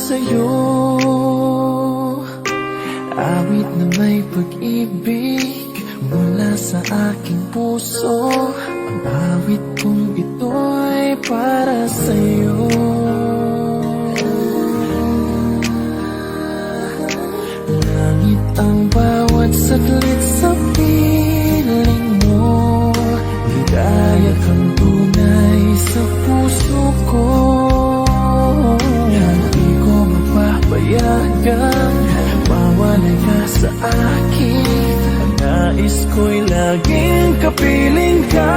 sa'yo. Awit na may pag-ibig mula sa aking puso. Ang awit kong ito'y para sa'yo. Langit ang bawat saglit sa piling mo. Ligaya kang tunay sa puso ko. Hindi ko mapapayagan mawalay ka sa akin. Ang nais ko'y laging kapiling ka.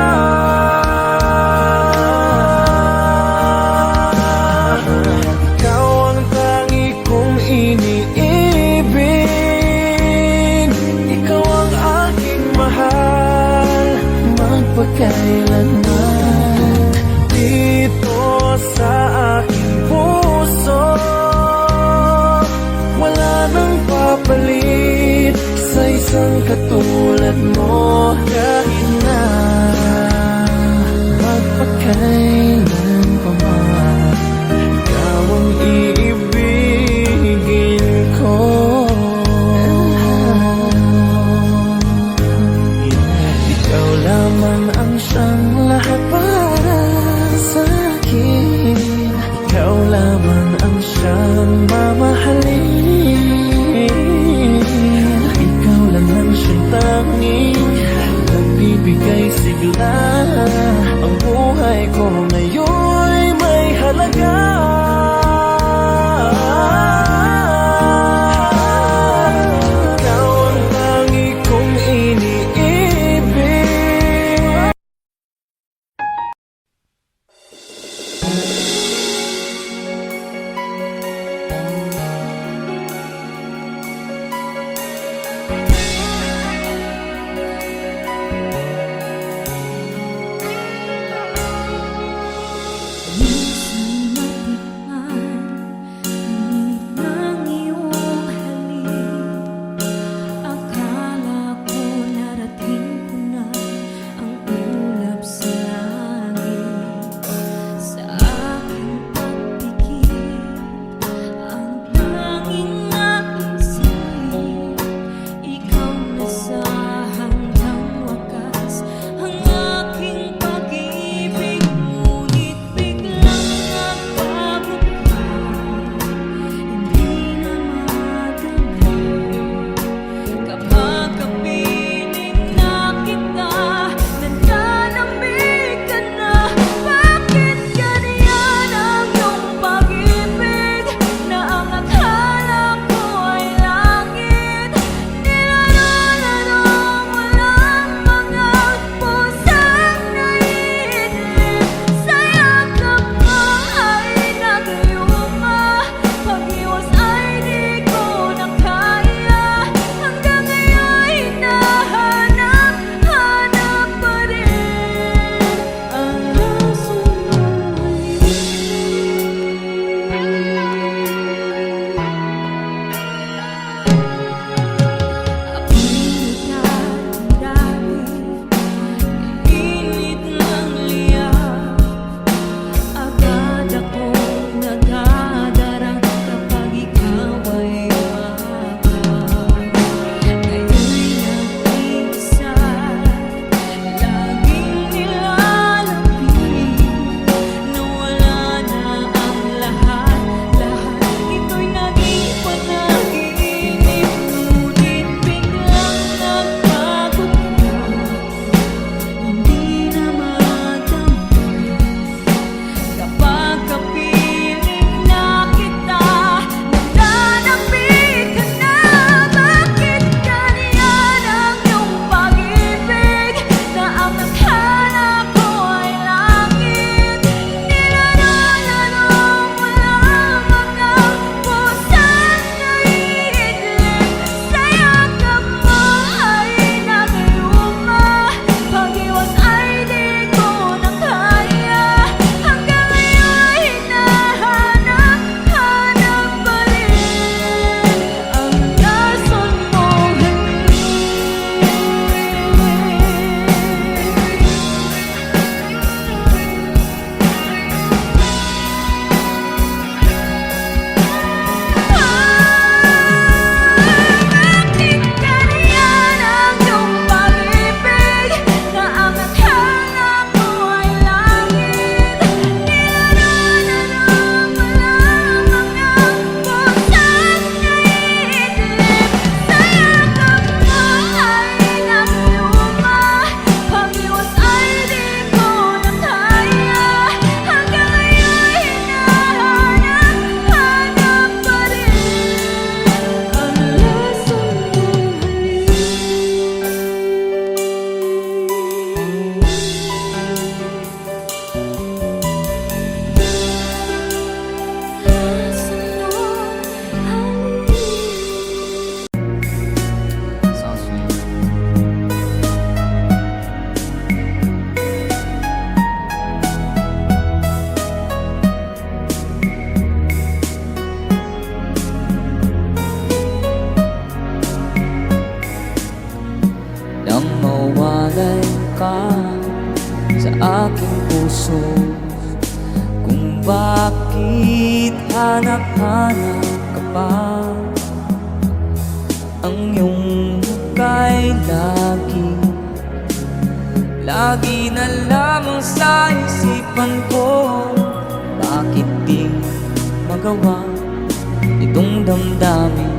Ikaw ang tangi kong iniibig. Ikaw ang aking mahal magpakailanman. Dito sa aking puso wala nang papalit sa isang katulad mo. Kahit na mawalay ka sa aking puso, kung bakit hanap-hanap ka pa. Ang iyong muka'y lagi na lamang sa isipan ko. Bakit di magawa itong damdamin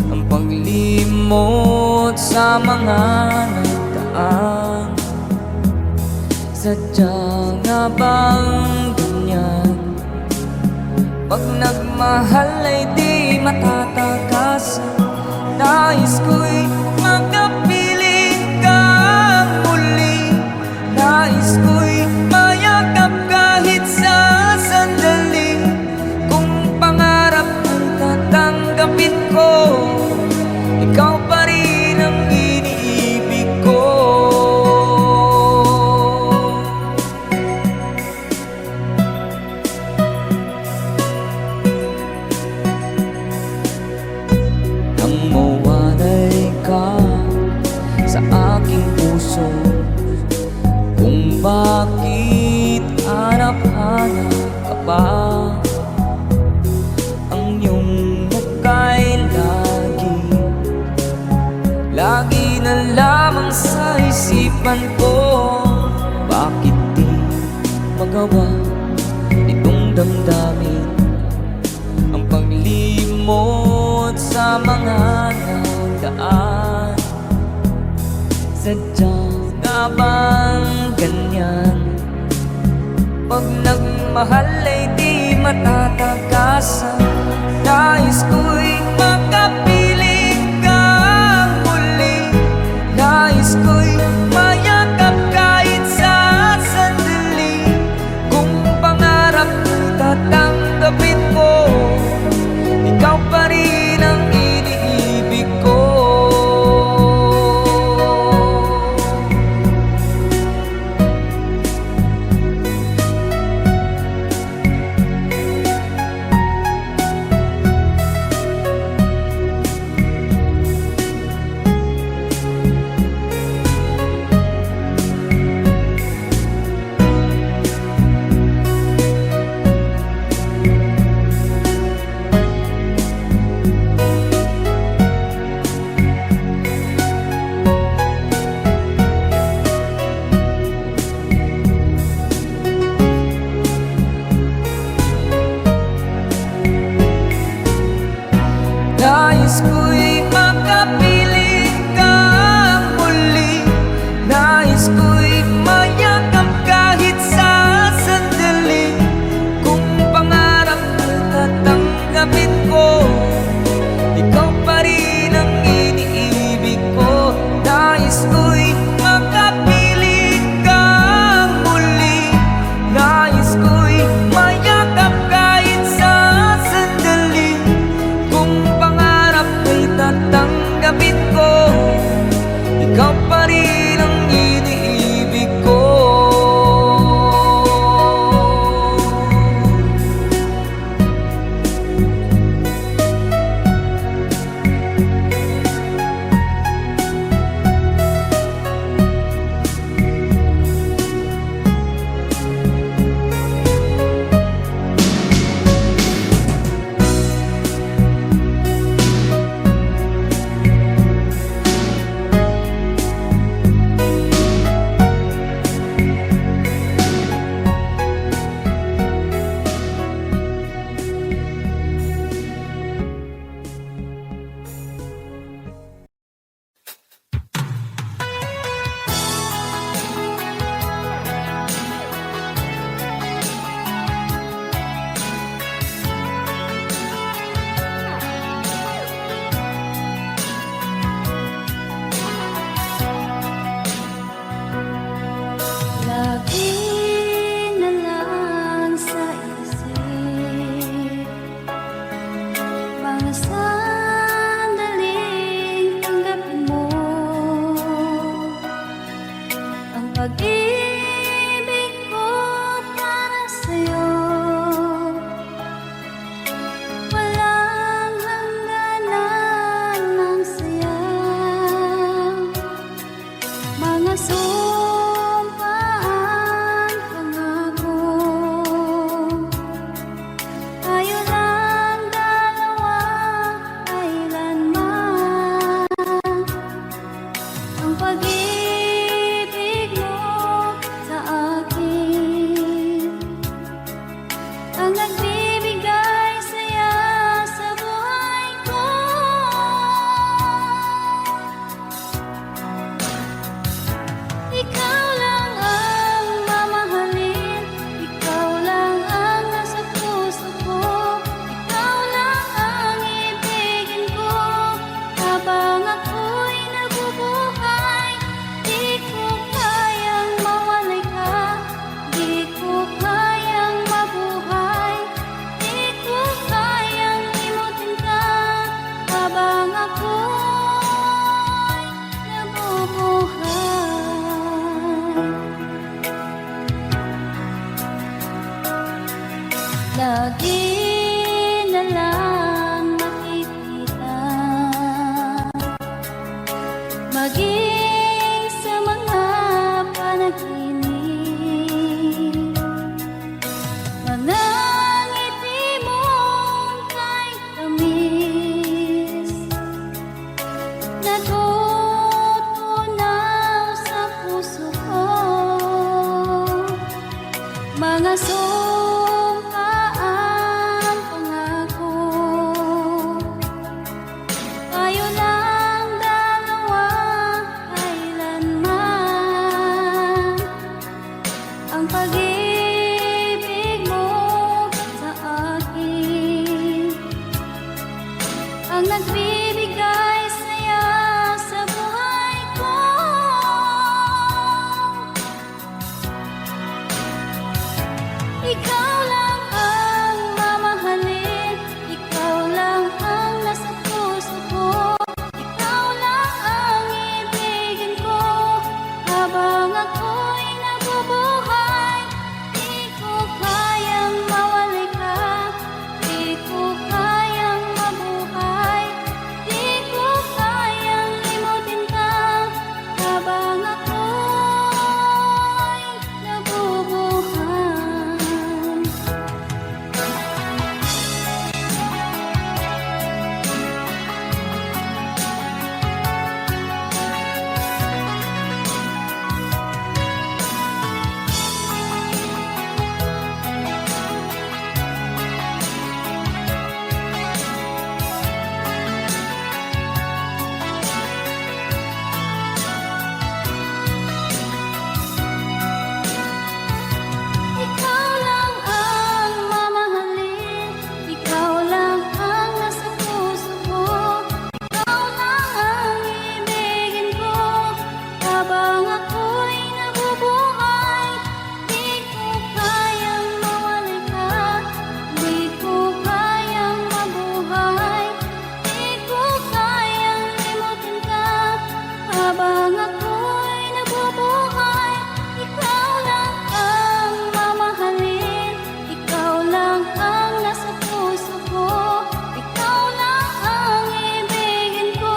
ang paglimot sa mga nagdaan? Sadya nga bang ganyan? Pag nagmahal ay di matatagasan. Nais ko'y makapiling kang muli. Nais ko'y mayakap kahit sa sandali. Kung pangarap ang tatanggapin ko, ikaw pa rin ang iniibig ko. Nang mawalay ka sa aking puso, kung bakit hanap-hanap ka pa. Ang iyong muka'y lagi na lamang sa isipan ko. Bakit di magawa itong damdamin ang paglimot sa mga nagdaan? Sadya nga bang ganyan? Pag nagmahal ay di matatagasan. Nais ko'y makapiling kang muli. Nais ko'y mayakap kahit sa sandali. Kung pangarap tatanggapin ko, ikaw pa rin ang iniibig ko. natutunaw sa puso ko. Mga sumpaang pangako, tayo lang dalawa kailanman. Ang pag-ibig mo sa akin ang nagbibigay saya sa buhay ko. Ikaw lang ang mamahalin, ikaw lang ang nasa puso ko, ikaw lang ang ibigin ko habang ako'y nabubuhay. Di ko kayang mawalay ka, di ko kayang mabuhay, di ko kayang limutin ka habang ako'y nabubuhay. Ikaw lang ang mamahalin, ikaw lang ang nasa puso ko, ikaw lang ang ibigin ko habang ako'y nabubuhay. Di ko kayang mawalay ka, di ko kayang mabuhay, di ko kayang limutin ka habang ako'y nabubuhay. Ikaw lang ang mamahalin, ikaw lang ang nasa puso ko, ikaw lang ang ibigin ko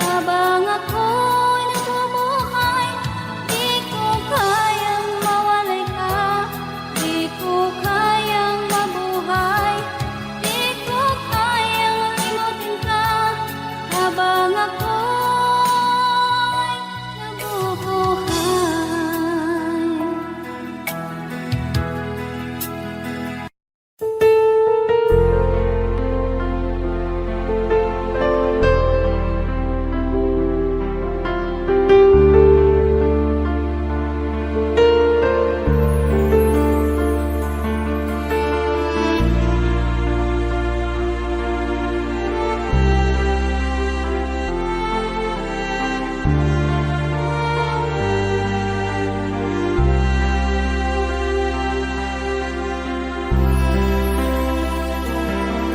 habang ako'y nabubuhay. Di ko kayang mawalay ka, di ko kayang mabuhay, di ko kayang limutin ka habang ako'y nabubuhay.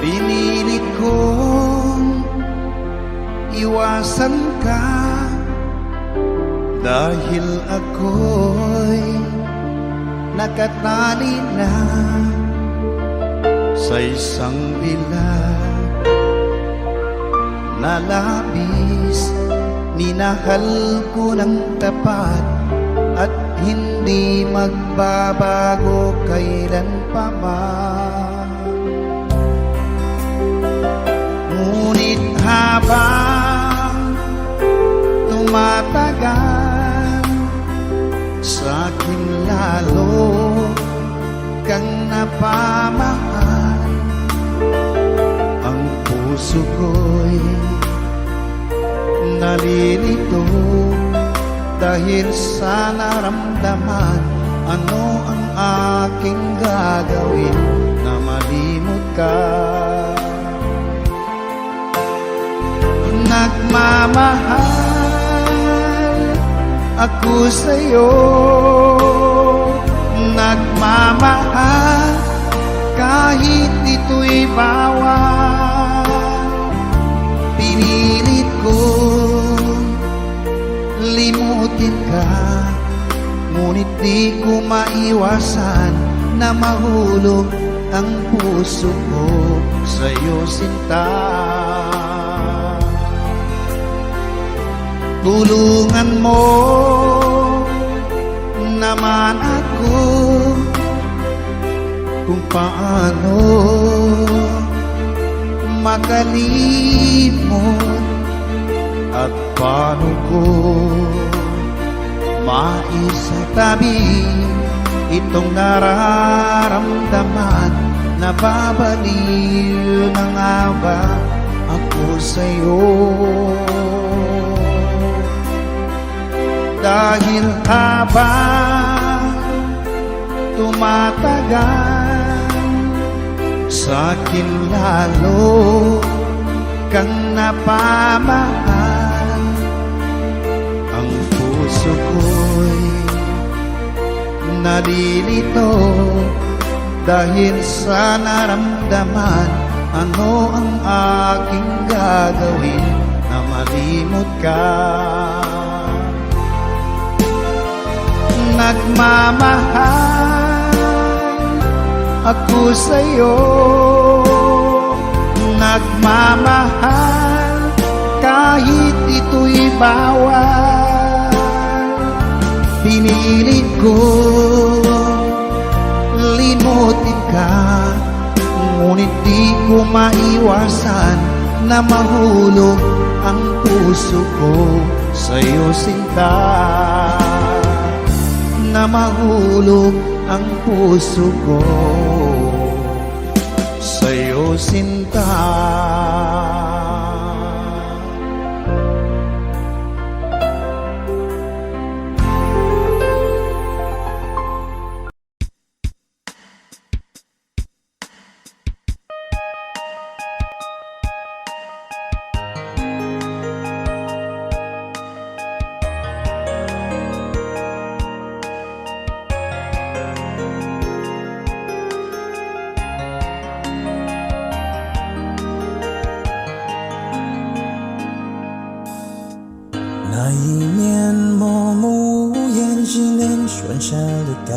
Pinilit kong iwasan ka dahil ako'y nakatali na sa isang bilag na labis. Minahal ko ng tapat at hindi magbabago kailan pa man. Ngunit habang tumatagal, sa'kin lalo kang napamahal. Ang puso ko'y nalilito dahil sa naramdaman. Ano ang aking gagawin na malimot ka? Nagmamahal ako sa'yo, nagmamahal kahit ito'y bawal. Pinilit ko limutin ka, ngunit di ko maiwasan na mahulog ang puso ko sa'yo, sinta. Tulungan mo naman ako kung paano makalimot At paano ko maisatabi itong nararamdaman? Nababaliw na nga ba ako sa'yo? Dahil habang tumatagal, sa'kin lalo kang napamahal. Ang puso ko'y nalilito dahil sa naramdaman. Ano ang aking gagawin na malimot ka? Nagmamahal ako sa'yo, nagmamahal kahit ito'y bawal. Pinilit ko limutin ka, ngunit di ko maiwasan na mahulog ang puso ko sa'yo, sinta. Na mahulog ang puso ko sa'yo, sinta.那一年默默无言，只能选择离开。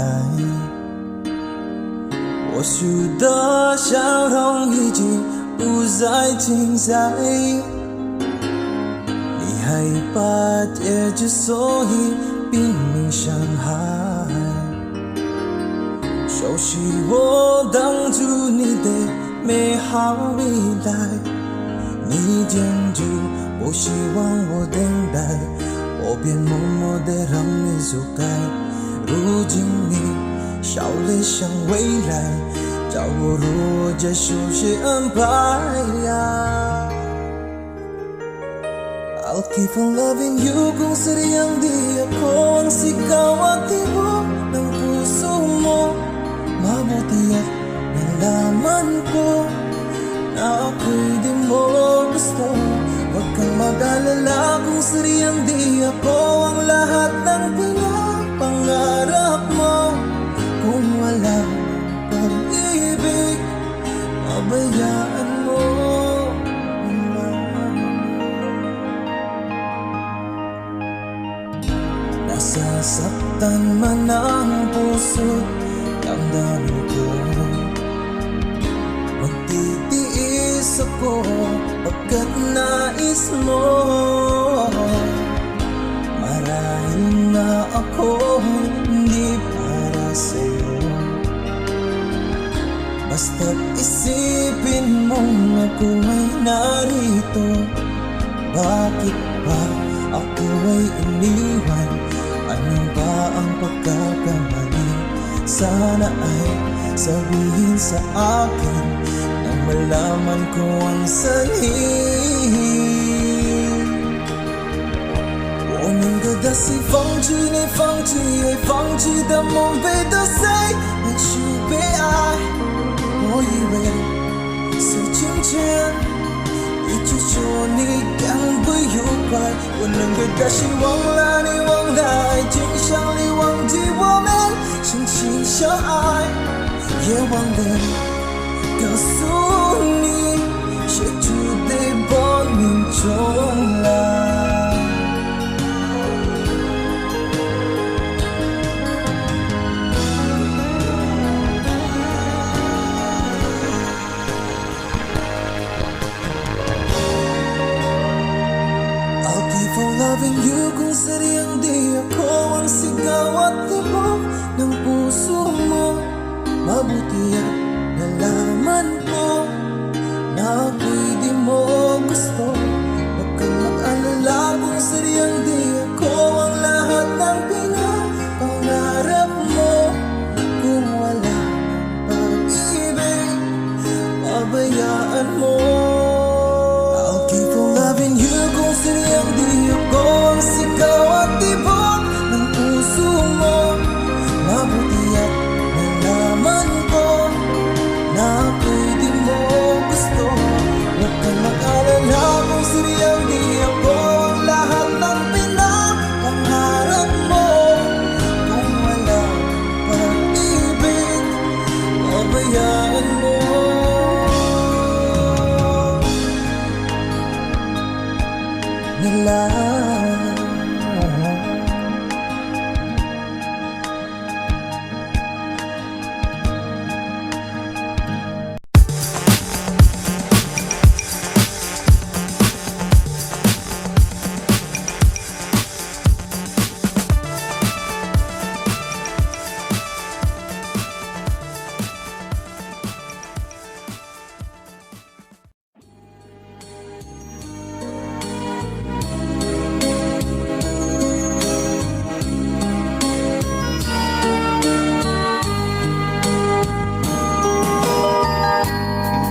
我许的笑容已经不再精彩，你害怕结局，所以拼命伤害。熟悉我当初你的美好未来，你坚决不希望我等待，我便默默地让你走开。如今你笑脸向未来，叫我如何接受谁安排呀？I'll keep on loving you kung sadyang di ako ang sigaw at tibo ng puso mo. Mabuti at nalaman ko na ako'y di mo gusto. Huwag kang mag-alala kung sadyang di ako ang lahat ng pinapangarap mo. Kung wala pag-ibig, pabayaan mo. Nasasaktan man ang puso't damdamin ko, magtitiis ako pagkat nais mo. Marahil na ako hindi para sa'yo, basta't isipin mong ako ay narito. Bakit ba ako ay iniwan? Ano ba ang pagkakamali? Sana ay sabihin sa akin nang malaman ko ang sanhi. 我能够的是放弃你，放弃爱，放弃的梦被得谁来去被爱？我以为是今天一直说你将会有快，我能给的希望让你忘了爱情，想你忘记我们真心相爱，也忘了告诉你，谁注定把命重来。Loving you kung sadyang di ako ang sigaw at tibok ng puso mo. Mabuti at nalaman ko na ako'y di mo gusto. Huwag kang mag-alala nila.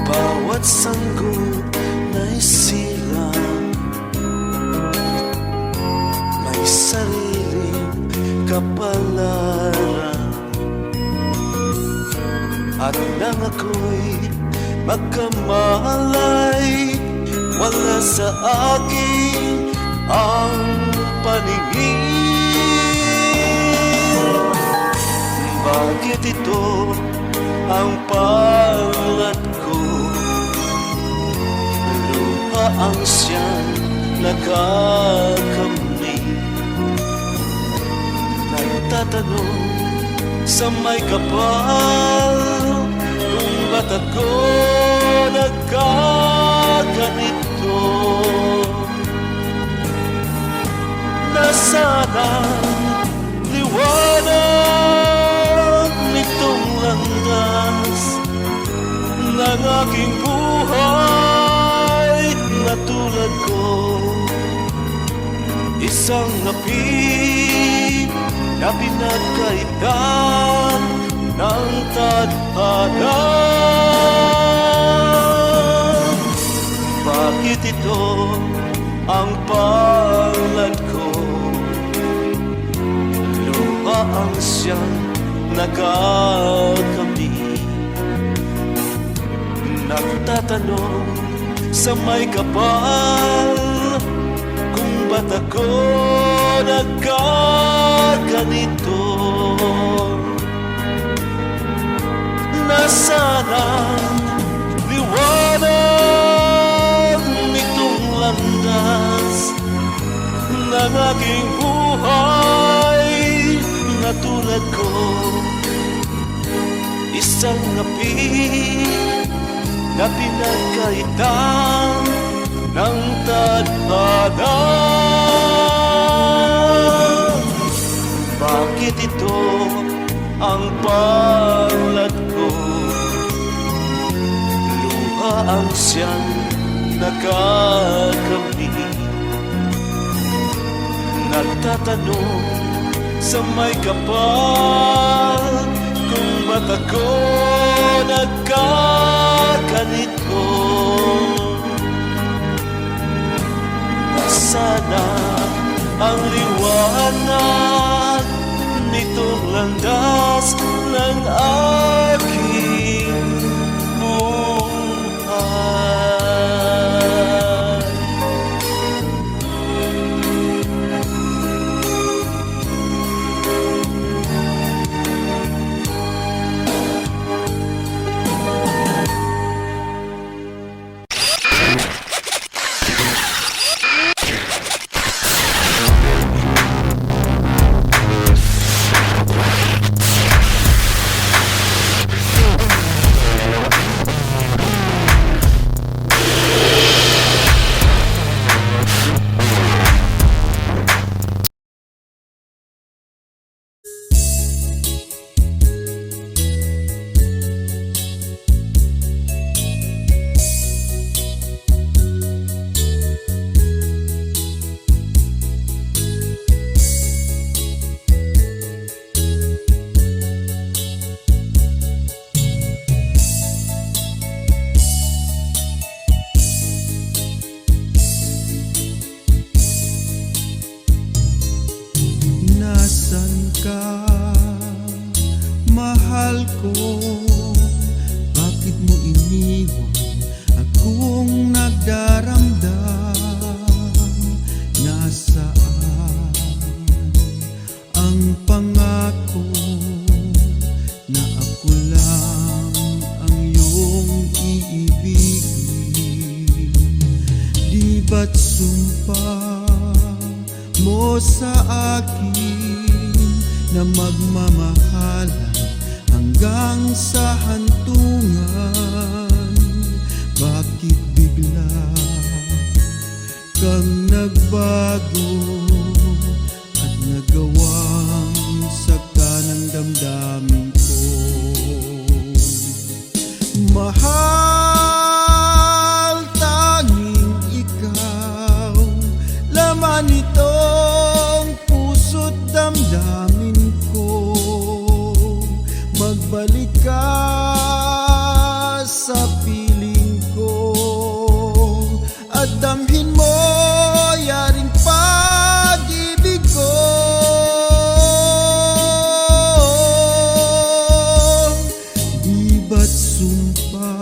Bawat sanggol na'y sila, may sariling kapalaran. At nang ako'y magkamalay, wala sa akin ang paningin. Bakit ito ang palad ko? Luha ang siyang nakakamit. Nagtatanong sa may kapal, kung ba't ako nagkaganito? Nasaan ang liwanag nitong landas ng aking buhay na tulad ko? Isang napi na pinagkaitan ng tadhana. Bakit ito ang palad ko? Luha ang siyang nakakamit. Nagtatanong sa may kapal, kung ba't ako nagkaganito? Nasaan ang liwanag nitong landas ng aking buhay na tulad ko? Isang api na pinagkaitan ng tadhana. Bakit ito ang palad ko? Luha ang siyang nakakamit. Nagtatanong sa may kapal, kung ba't ako nagkaganito? Nasana ang liwanag nitong landas ng aking buhay. mahal ko, bakit mo iniwan akong nagdaramdam? Nasaan ang pangako na ako lang ang iyong iibigin? Di ba't sumpa mo sa akin na magmamahalan hanggang sa hantungan. Bakit bigla kang nagbago at nagawang sakta ng damdamin ko? Mahal, tanging ikaw, laman itong puso't damdamin ko. Magbalik ka sa piling ko at damhin mo yaring pag-ibig ko. Di ba't sumpa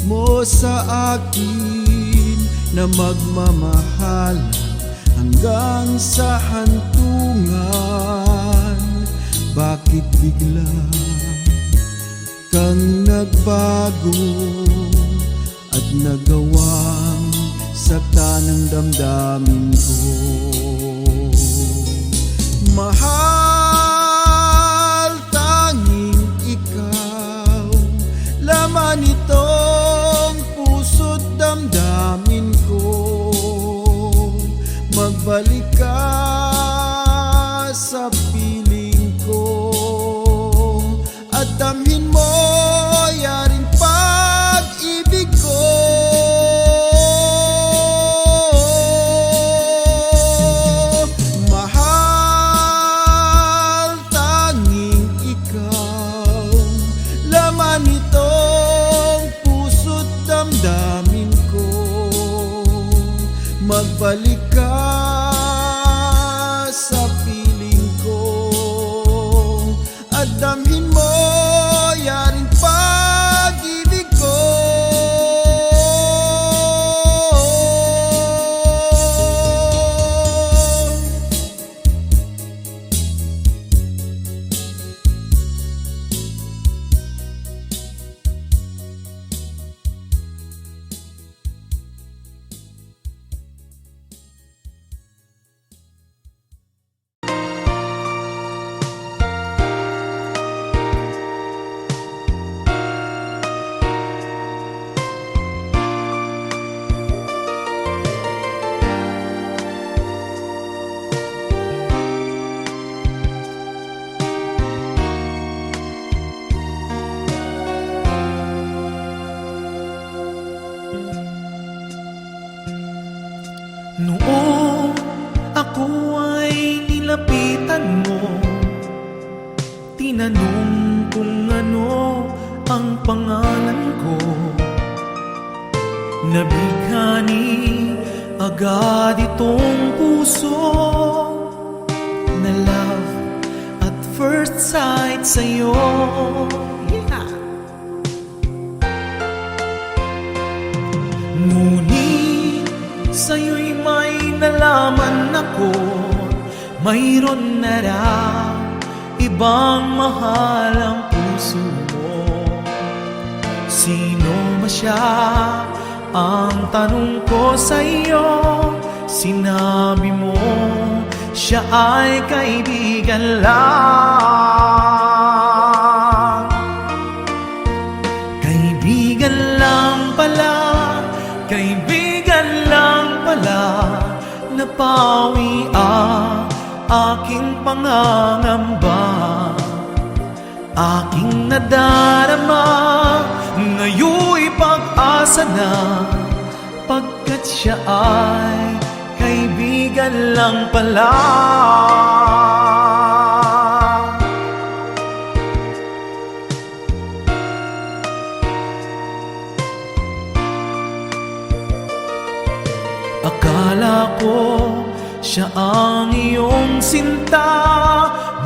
mo sa akin na magmamahalan hanggang sa hantungan? Bakit bigla kang nagbago at nagawang sakta ng damdamin ko? Mahal, tanging ikaw, laman itong puso't damdamin ko. Magbalik ka sa piling ko at damhin mo yaring pag-ibig ko. Mahal, tanging ikaw, laman itong puso't damdamin ko. Magbalik ka sa piling ko at damhin mo yaring pag-ibig ko. Noong ako ay nilapitan mo, tinanong kung ano ang pangalan ko. Nabighani agad itong puso na love at first sight sa'yo. Yeah. Ngunit sa'yo'y may nalaman ako, mayroon na raw ibang mahal ang puso mo. Sino ba siya? Ang tanong ko sa'yo, sinabi mo siya ay kaibigan lang. Kaibigan lang pala, kaibigan lang pala, napawi ang aking pangangamba. Aking nadarama, ngayon'y pag-asa na, pagkat siya ay kaibigan lang pala. Akala ko siya ang iyong sinta,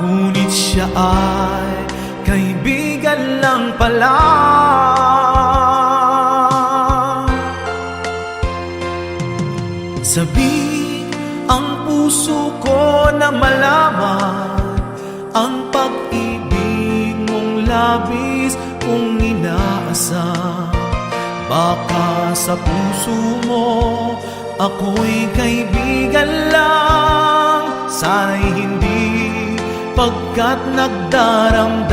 ngunit siya ay kaibigan lang pala. Sabik ang puso ko na malaman ang pag-ibig mong labis kong inaasam. Baka sa puso mo ako'y kaibigan lang, pagkat nagdaramdam.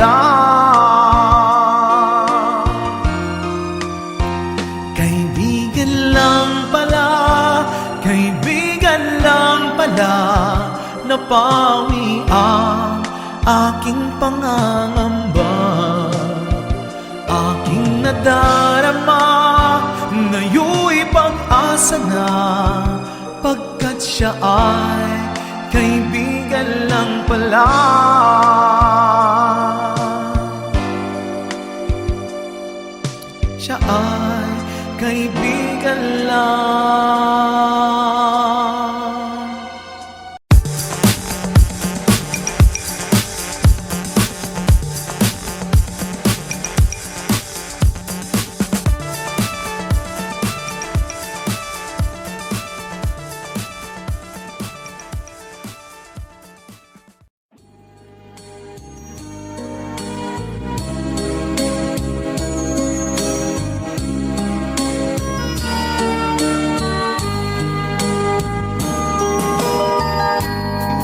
Kaibigan lang pala, kaibigan lang pala, napawi ang aking pangangamba. Aking nadarama, ngayon'y pag-asa na, pagkat siya ay kaibigan lang pala. Siya ay kaibigan lang.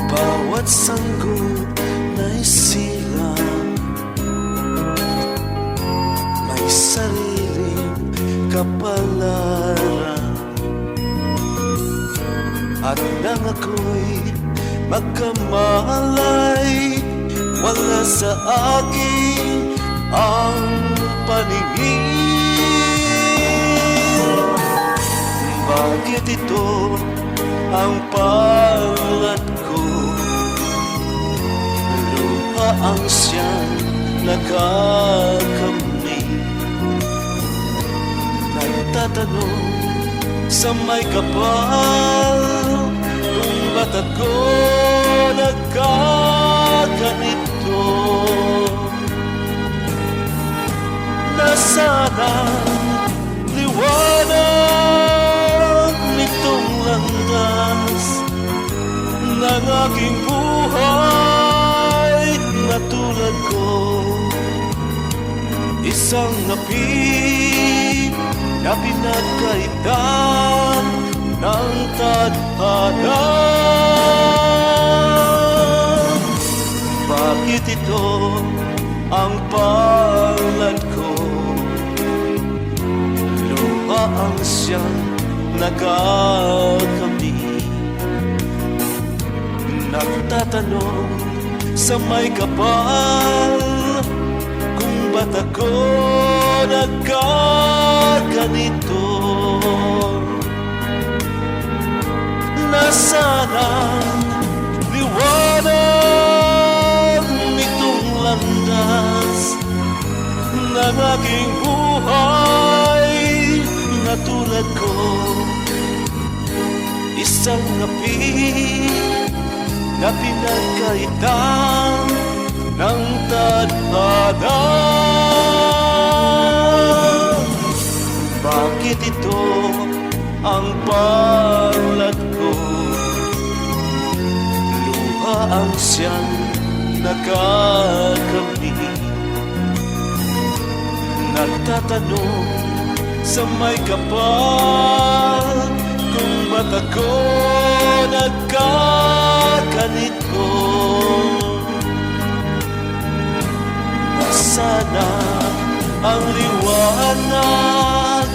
Bawat sanggot na'y silang may sariling kapalaran. At nang ako'y magkamalay, wala sa akin ang paningin. Bakit ito ang palad ko? Luha ang siyang nakakamit. Nagtatanong sa may kapal, kung ba't ako nagkaganito? Nasaan ang liwanag nitong landas ng aking buhay na tulad ko? Isang napi na pinagkaitan ng tadhana. Bakit ito ang palad ko? Luha ang siyang nakakamit. Nagtatanong sa may kapal, kung ba't ako nagkaganito? Nasaan ang liwanag nitong landas ng aking buhay na tulad ko? Isang napi na pinagkaitan ng tadhana. Bakit ito ang palad ko? Luha ang siyang nakakamit. Nagtatanong sa may kapal, kung ba't ako nagkaganito? Nasana ang liwanag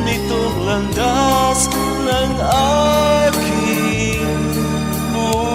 nitong landas ng aking buhay.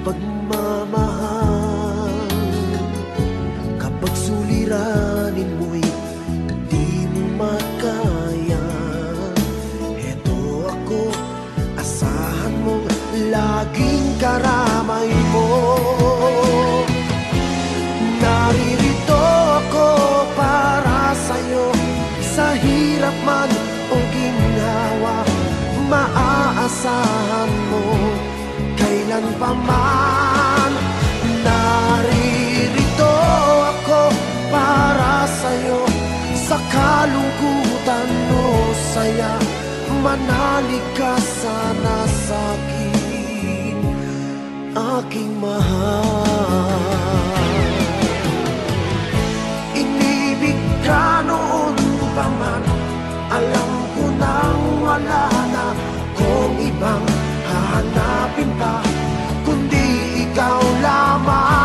pagmamahal. Kapag suliranin mo'y di mo makaya, heto ako, asahan mong laging karamay mo. Naririto ako para sa'yo, sa hirap man o ginhawa, maaasahan mo kailan pa man. Naririto ako para sa'yo, sa kalungkutan o saya, manalig ka sana sa'kin, aking mahal. Inibig ka noon pa man, alam ko nang wala na kung ibang hahanapin pa, kundi ikaw lamang.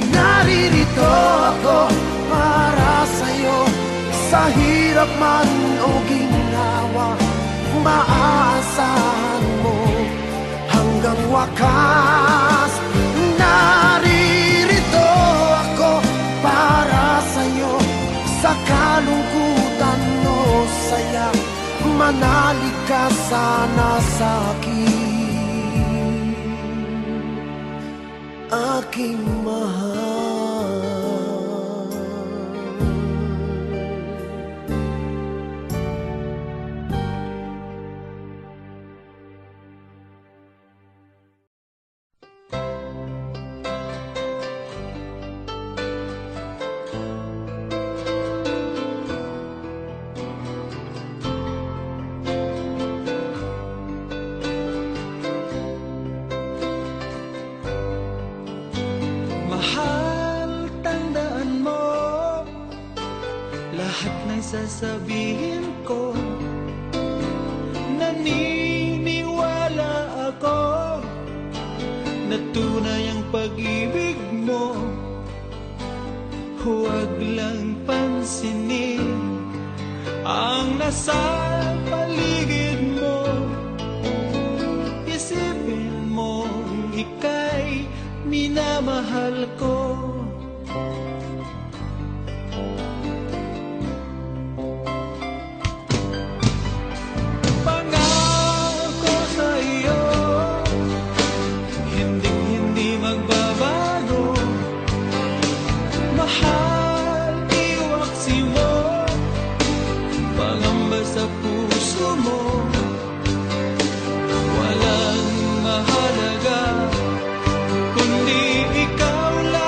Naririto ako para sa'yo, sa hirap man o ginhawa, maaasahan mo hanggang wakas. Naririto ako para sa'yo, sa kalungkutan o saya, manalig ka sana sa'kin, aking mahal. Mahal, tandaan mo lahat ng sasabihin ko. Naniniwala ako na tunay ang pag-ibig mo. Huwag lang pansinin ang nasa paligid mo. Isipin mo ika'y minamahal ko. Pangako sa iyo, hindi magbabago. Mahal, iwaksi mo, pangamba sa puso mo. Walang mahalaga kundi ikaw lang.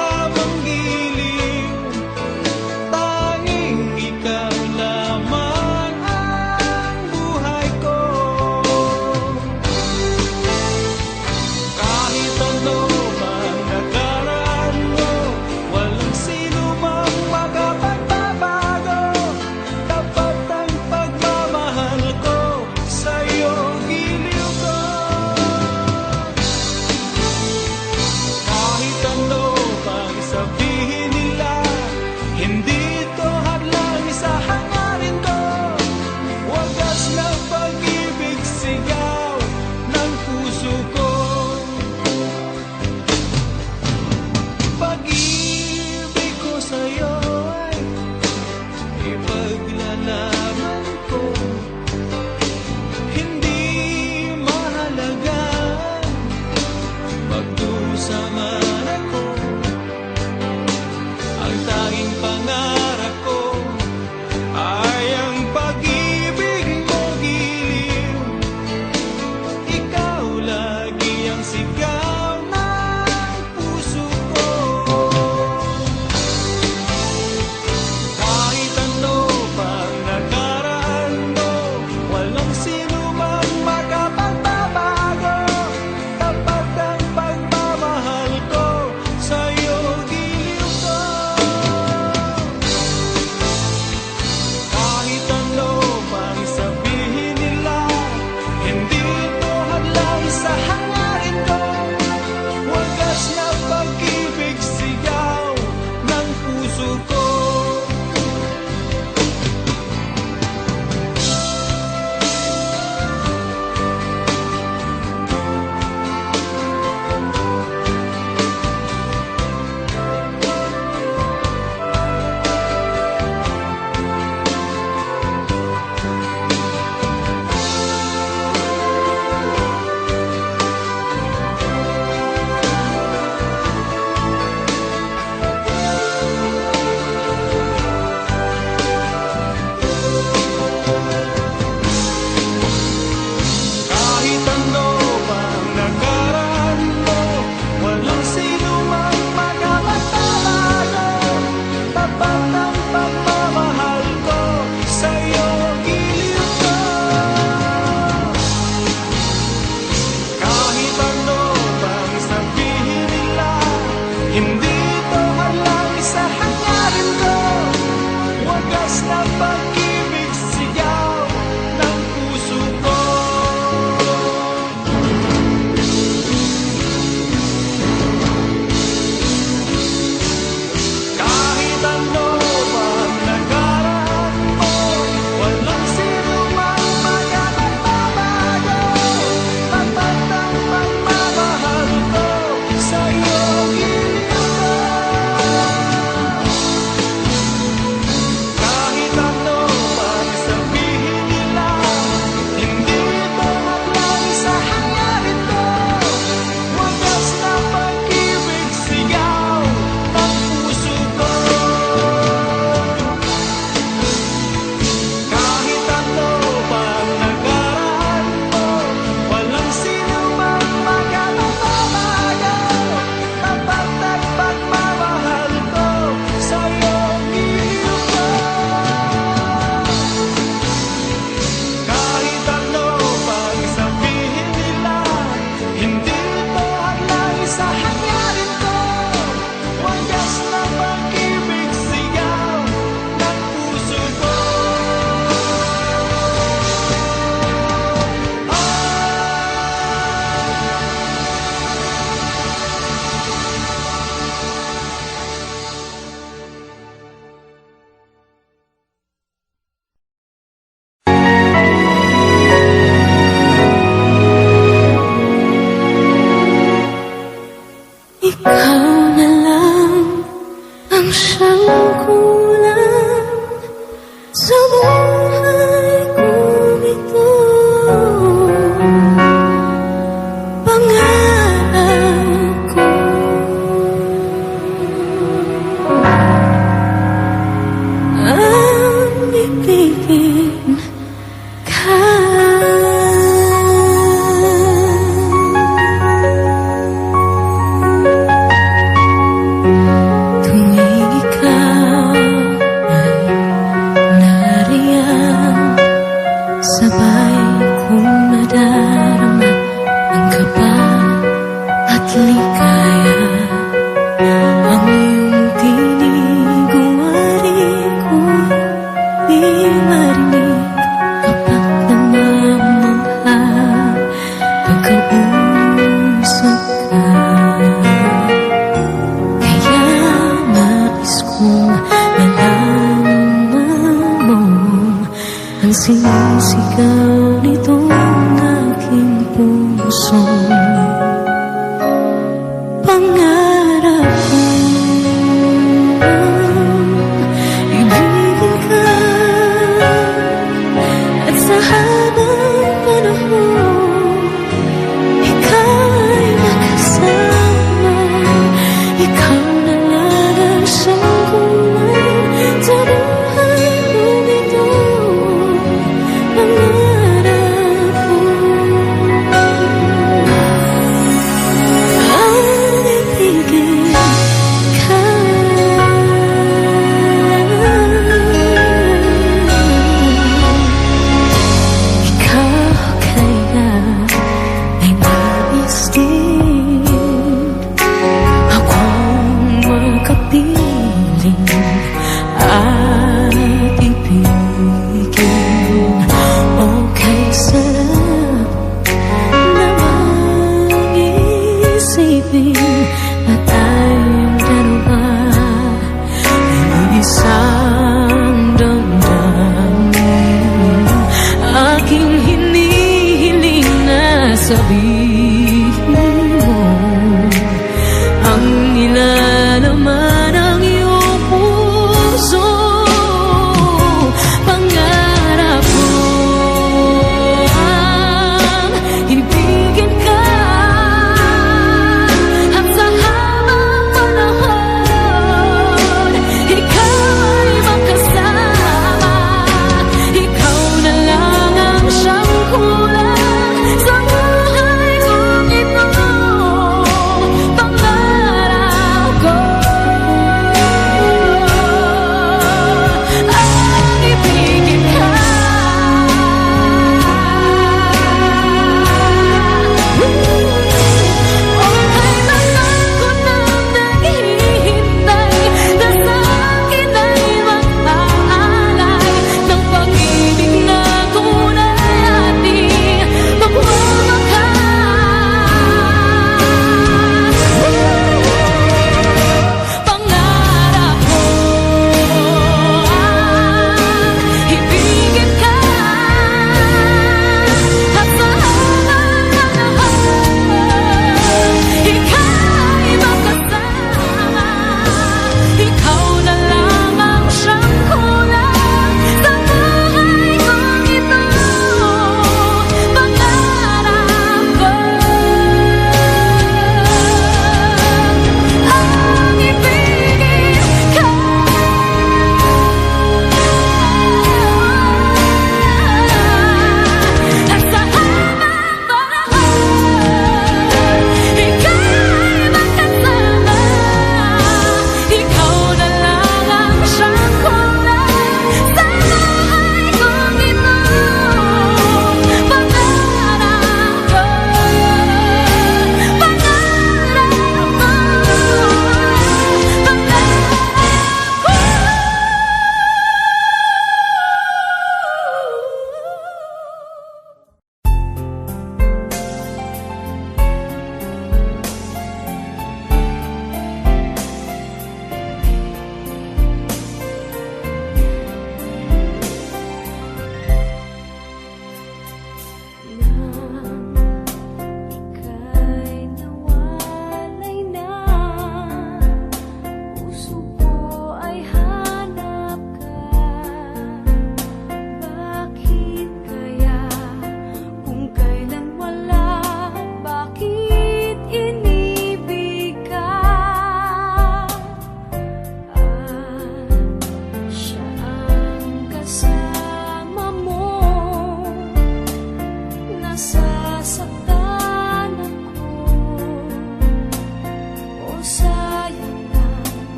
pusong pangarap ko. Ibigin ka at sa habang panahon ikaw ay makasama. Ikaw na lang ang siyang kulay sa buhay kong ito. Pangarap ko ang ibigin ka. Ikaw kaya ay nais din akong makapiling at ibigin. Okay, sarap namang isipin na tayong dalawa ay isang damdamin. Aking hinihiling na sabihin mo ang nilalaman ng iyong puso. Pangarap ko ang ibigin ka at sa habang panahon ikaw ay makasama. Ikaw na lang ang siyang kulang sa buhay kong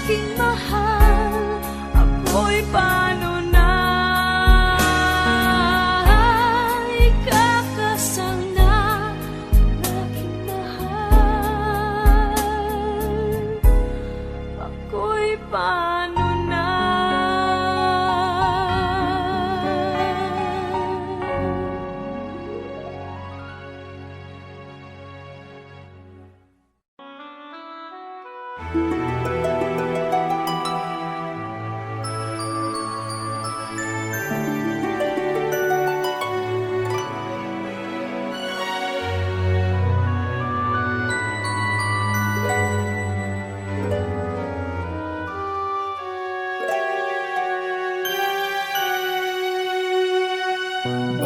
aking mahal, ako'y paano na ikakasal na aking mahal, ako'y paano na.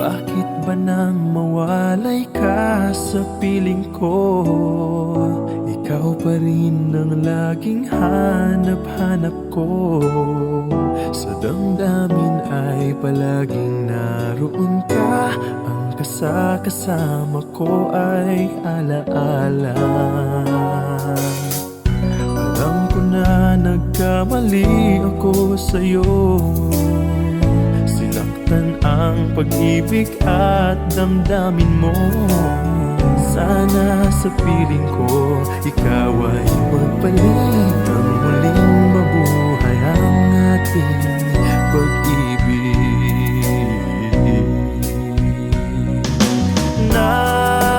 Bakit ba nang mawalay ka sa piling ko? Ikaw pa rin ang laging hanap-hanap ko. Sa damdamin ay palaging naroon ka. Ang kasama ko ay alaala. Alam ko na nagkamali ako sa'yo. Sinaktan ang pag-ibig at damdamin mo. Sana sa piling ko ikaw ay magpalit ang muling mabuhay ang ating pag-ibig. Nais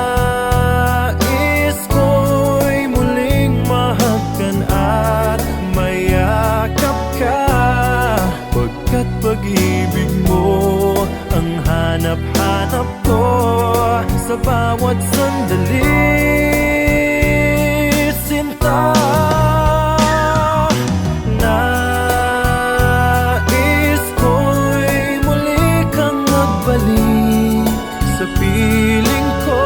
ko'y muling mahagkan at mayakap ka, pagkat pag-ibig mo ang hanap-hanap ko sa bawat sandali, sinta. Nais ko'y muli kang magbalik sa piling ko.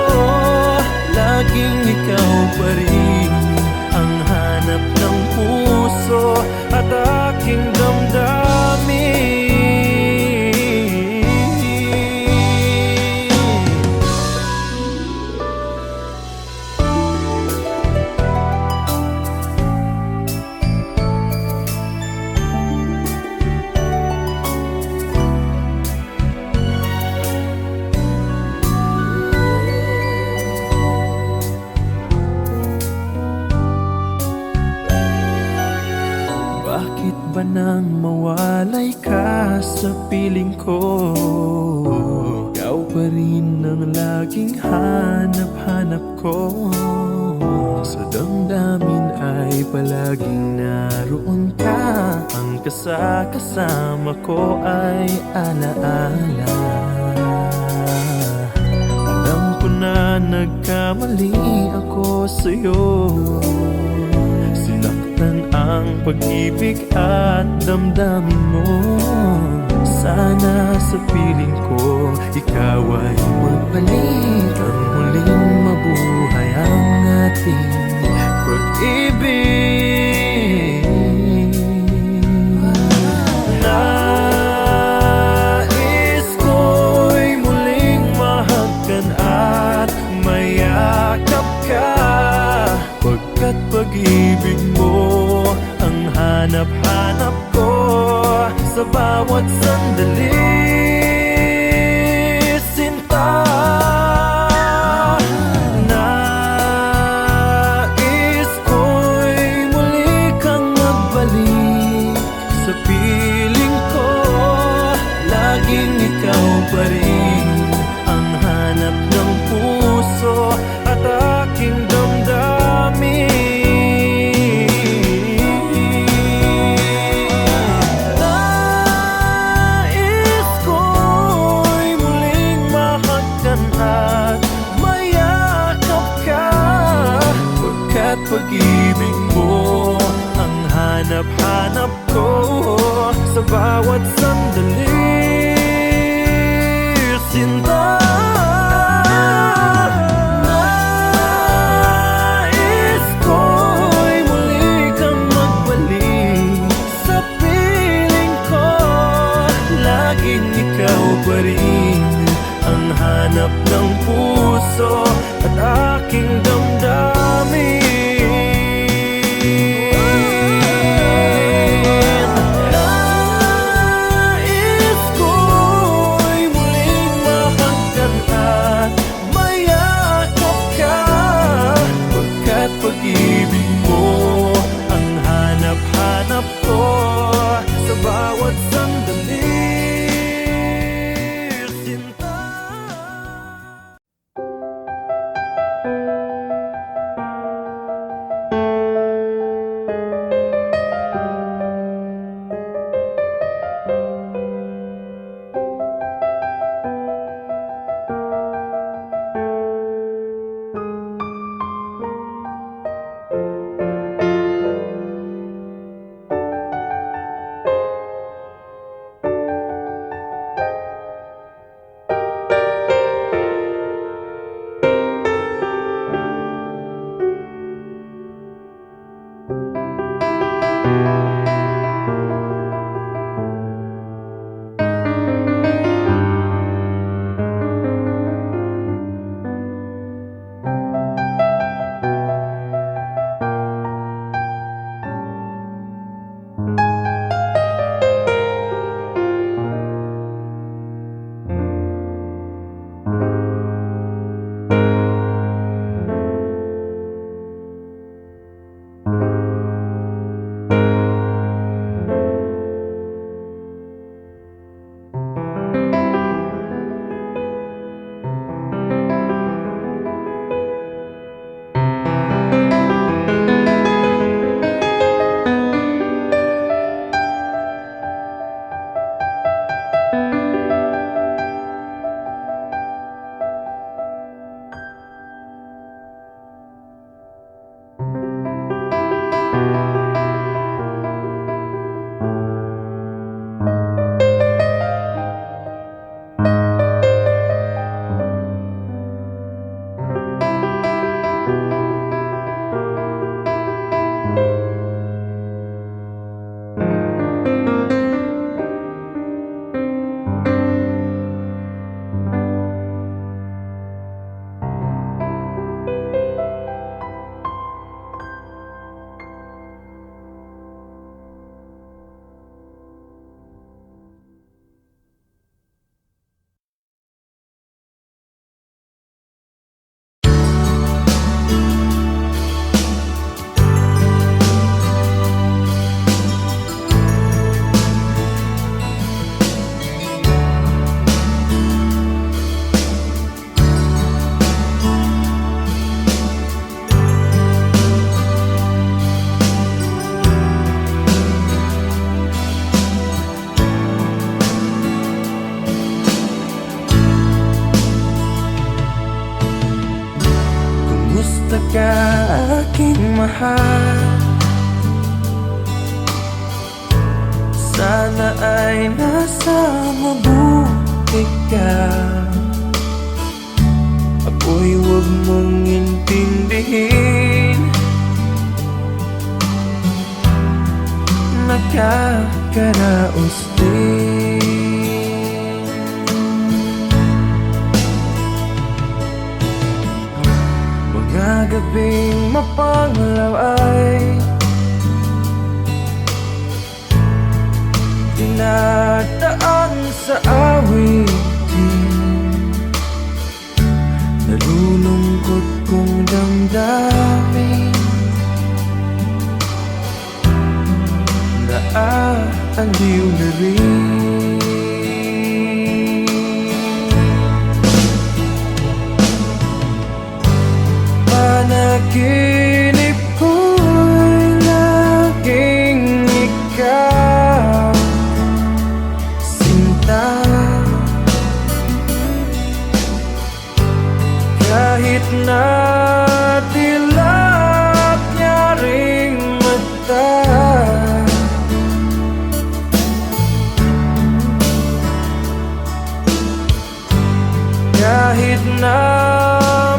Laging ikaw pa rin ang hanap ng puso at aking damdamin. Bakit ba nang mawalay ka sa piling ko? Ikaw pa rin ang laging hanap-hanap ko. Sa damdamin ay palaging naroon ka. Ang kasama ko ay alaala. Alam ko na nagkamali ako sa'yo. Sinaktan ang pag-ibig at damdamin mo. Sana sa piling ko ikaw ay magpalit ang muling mabuhay ang ating pag-ibig. Nais ko'y muling mahagkan at mayakap ka, pagkat pag-ibig mo ang hanap-hanap ko sa bawat sandali, sinta. Nais ko'y muli kang magbalik sa piling ko. Laging ikaw pa rin ang hanap ng puso at aking damdamin. Nais ko'y muling mahagkan at mayakap ka, pagkat pag-ibig mo ang hanap-hanap ko sa bawat sandali, sinta. Nais ko'y muli kang magbalik sa piling ko. Laging ikaw pa rin ang hanap ng puso at aking damdamin. mahal. Sana ay nasa mabuti ka. Ako'y huwag mong intindihin, nakakaraos din. Mga gabing mapanglaw ay dinadaan sa awitin. Nalulungkot kong damdamin, naaaliw na rin. Panaginip ko'y laging ikaw, sinta. Kahit na dilap niya ring mata, kahit na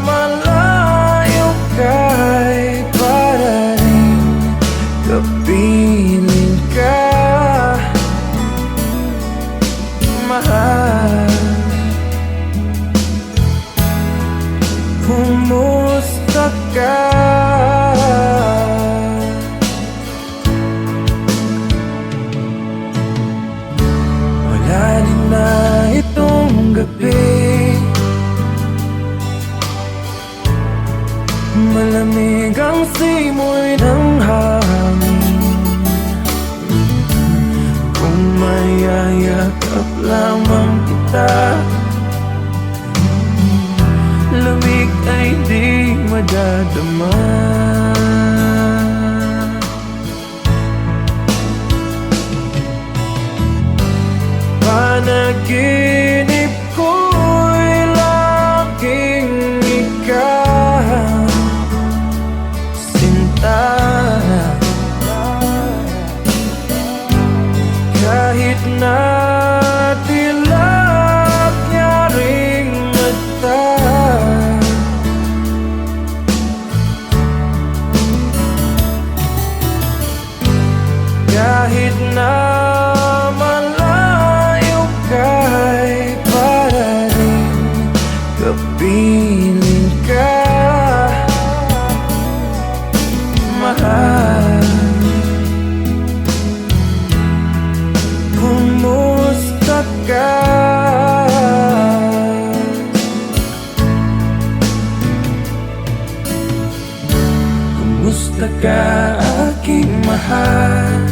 malayo ka'y para rin kapiling ka, mahal. Kumusta ka? Malalim na itong gabi, malamig ang simoy ng hangin. Kung mayayakap lamang kita, lamig ay di madadama. Panaginip ko'y laging ikaw, sinta. Kahit na dilap niya ring mata, kahit na malayo ka'y para rin kapiling ka, mahal. Kumusta ka? Kumusta ka, aking mahal?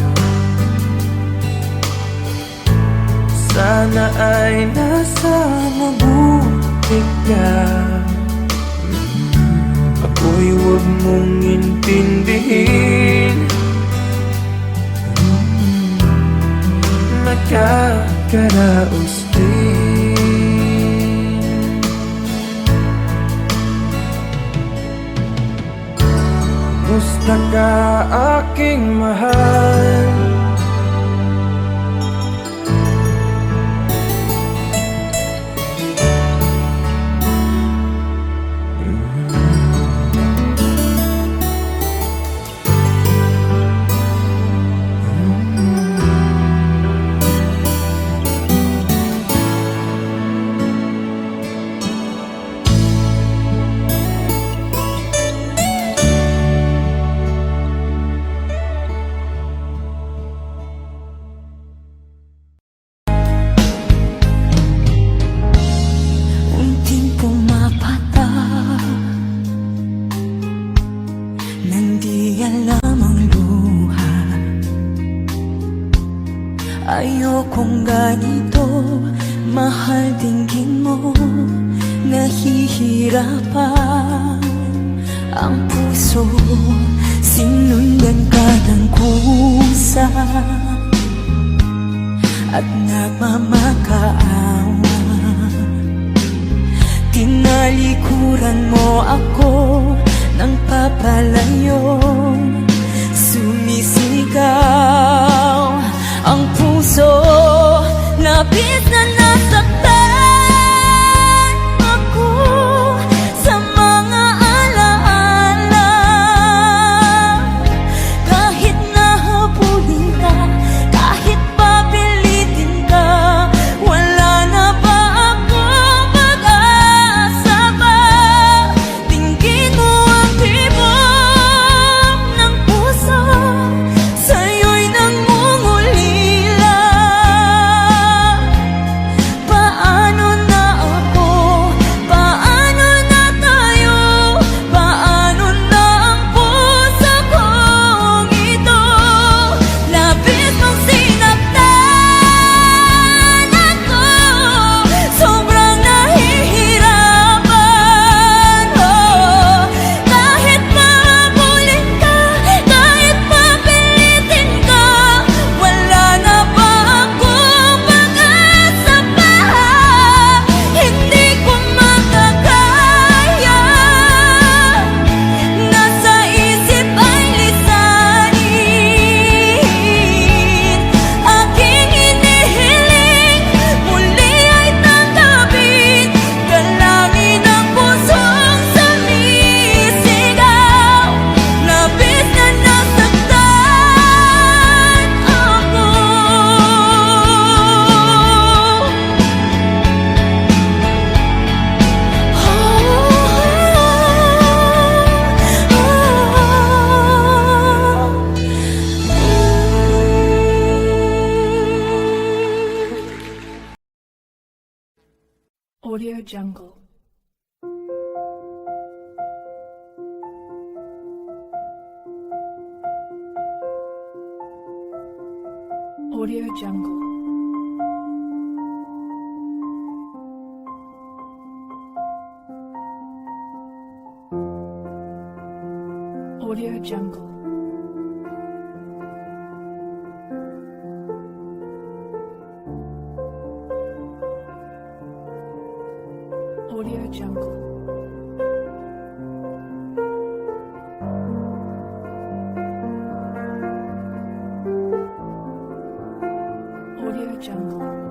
Sana ay nasa mabuti ka. Ako'y huwag mong intindihin, nakakaraos din. Kumusta ka, aking mahal? Ayokong ganito, mahal dinggin mo, nahihirapan ang puso, sinundan ka ng kusa at nagmamakaawa. Tinalikuran mo ako ng papalayong sumisigaw. Ang puso labis na nasaktan ako sa mga alaala. Kahit nahabulin ka, kahit papilitin ka, wala na ba akong pag-asa ba? Tingin mo ang tibok ng puso, sa'yo'y nangungulila. Paano na ako? Paano na tayo? Paano na ang puso kong ito? Labis mong sinaktan ako, sobrang nahihirapan. Kahit mahabulin ka, kahit papilitin ka, wala na ba akong pag-asa pa? Hindi ko makakaya, nasa isip ay lisanin. Aking hinihiling, muli ay tanggapin, dalangin ang pusong sumisigaw. Labis na nasaktan ako. Audio Jungle. Audio Jungle. Audio Jungle. Audio Jungle. Audio Jungle.